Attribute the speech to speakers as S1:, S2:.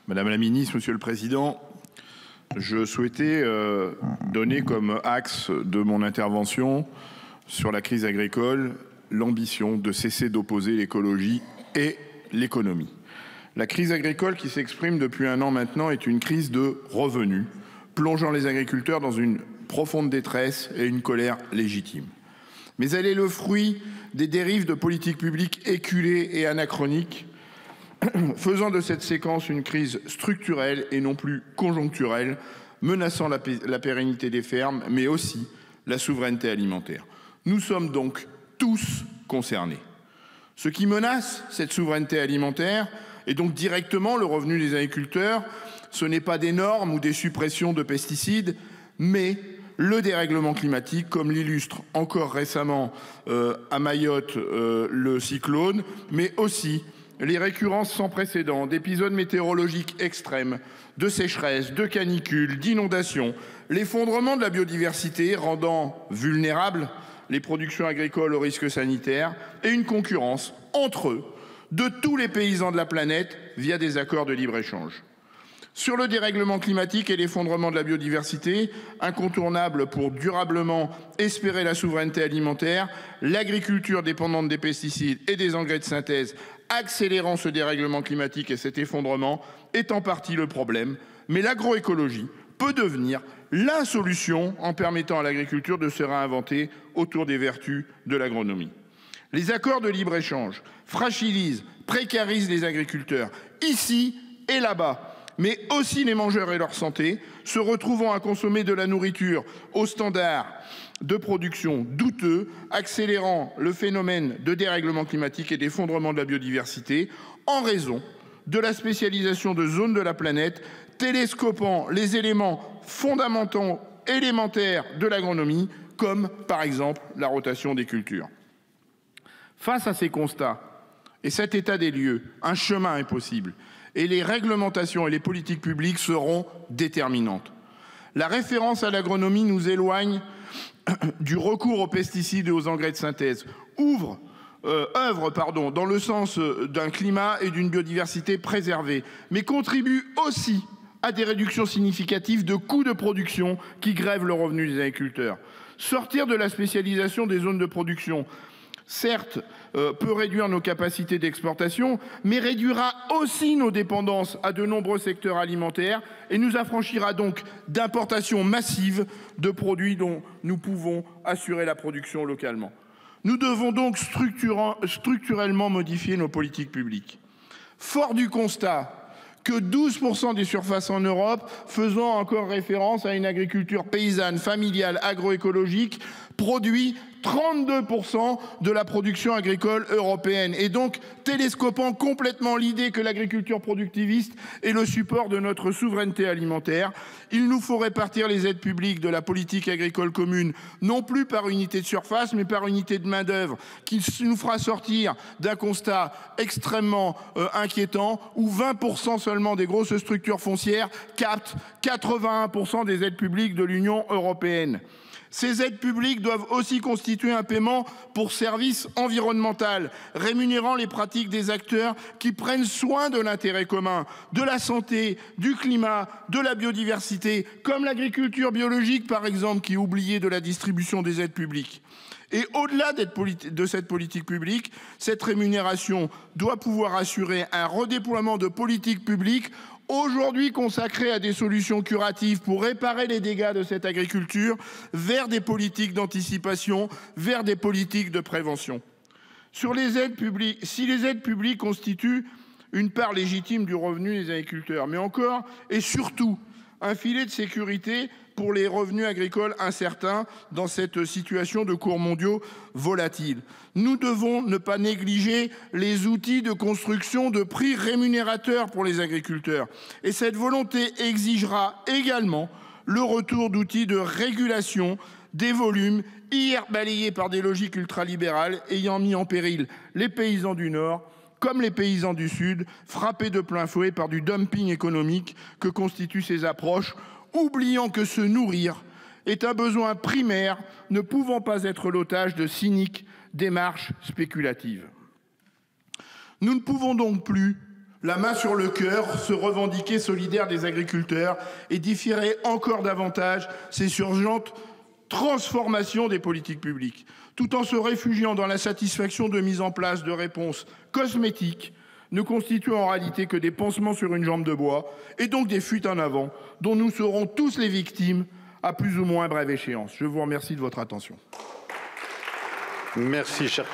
S1: Madame la ministre, Monsieur le Président, je souhaitais donner comme axe de mon intervention sur la crise agricole l'ambition de cesser d'opposer l'écologie et l'économie. La crise agricole qui s'exprime depuis un an maintenant est une crise de revenus, plongeant les agriculteurs dans une profonde détresse et une colère légitime. Mais elle est le fruit des dérives de politiques publiques éculées et anachroniques, faisant de cette séquence une crise structurelle et non plus conjoncturelle, menaçant la pérennité des fermes, mais aussi la souveraineté alimentaire. Nous sommes donc tous concernés. Ce qui menace cette souveraineté alimentaire, et donc directement le revenu des agriculteurs, ce n'est pas des normes ou des suppressions de pesticides, mais le dérèglement climatique, comme l'illustre encore récemment à Mayotte le cyclone, mais aussi les récurrences sans précédent d'épisodes météorologiques extrêmes, de sécheresse, de canicules, d'inondations, l'effondrement de la biodiversité rendant vulnérables les productions agricoles aux risques sanitaires et une concurrence entre eux de tous les paysans de la planète via des accords de libre-échange. Sur le dérèglement climatique et l'effondrement de la biodiversité, incontournable pour durablement espérer la souveraineté alimentaire, l'agriculture dépendante des pesticides et des engrais de synthèse accélérant ce dérèglement climatique et cet effondrement est en partie le problème, mais l'agroécologie peut devenir la solution en permettant à l'agriculture de se réinventer autour des vertus de l'agronomie. Les accords de libre-échange fragilisent, précarisent les agriculteurs, ici et là-bas, mais aussi les mangeurs et leur santé, se retrouvant à consommer de la nourriture aux standards de production douteux, accélérant le phénomène de dérèglement climatique et d'effondrement de la biodiversité en raison de la spécialisation de zones de la planète, télescopant les éléments fondamentaux élémentaires de l'agronomie, comme par exemple la rotation des cultures. Face à ces constats et cet état des lieux, un chemin est possible et les réglementations et les politiques publiques seront déterminantes. La référence à l'agronomie nous éloigne du recours aux pesticides et aux engrais de synthèse, œuvre dans le sens d'un climat et d'une biodiversité préservée, mais contribue aussi à des réductions significatives de coûts de production qui grèvent le revenu des agriculteurs. Sortir de la spécialisation des zones de production, certes, peut réduire nos capacités d'exportation, mais réduira aussi nos dépendances à de nombreux secteurs alimentaires et nous affranchira donc d'importations massives de produits dont nous pouvons assurer la production localement. Nous devons donc structurellement modifier nos politiques publiques. Fort du constat que 12% des surfaces en Europe, faisant encore référence à une agriculture paysanne, familiale, agroécologique, produit 32% de la production agricole européenne et donc télescopant complètement l'idée que l'agriculture productiviste est le support de notre souveraineté alimentaire. Il nous faut répartir les aides publiques de la politique agricole commune, non plus par unité de surface, mais par unité de main-d'œuvre, qui nous fera sortir d'un constat extrêmement inquiétant où 20% seulement des grosses structures foncières captent 81% des aides publiques de l'Union européenne. Ces aides publiques doivent aussi constituer un paiement pour service environnemental, rémunérant les pratiques des acteurs qui prennent soin de l'intérêt commun, de la santé, du climat, de la biodiversité, comme l'agriculture biologique par exemple, qui est oubliée de la distribution des aides publiques. Et au-delà de cette politique publique, cette rémunération doit pouvoir assurer un redéploiement de politiques publiques aujourd'hui consacrées à des solutions curatives pour réparer les dégâts de cette agriculture vers des politiques d'anticipation, vers des politiques de prévention. Sur les aides publiques, si les aides publiques constituent une part légitime du revenu des agriculteurs, mais encore et surtout un filet de sécurité pour les revenus agricoles incertains dans cette situation de cours mondiaux volatiles. Nous devons ne pas négliger les outils de construction de prix rémunérateurs pour les agriculteurs. Et cette volonté exigera également le retour d'outils de régulation des volumes hier balayés par des logiques ultralibérales ayant mis en péril les paysans du Nord comme les paysans du Sud, frappés de plein fouet par du dumping économique que constituent ces approches, oubliant que se nourrir est un besoin primaire, ne pouvant pas être l'otage de cyniques démarches spéculatives. Nous ne pouvons donc plus la main sur le cœur, se revendiquer solidaire des agriculteurs et différer encore davantage ces urgentes transformations des politiques publiques, tout en se réfugiant dans l'insatisfaction de mise en place de réponses cosmétiques ne constituent en réalité que des pansements sur une jambe de bois et donc des fuites en avant dont nous serons tous les victimes à plus ou moins brève échéance. Je vous remercie de votre attention.
S2: Merci, cher collègue.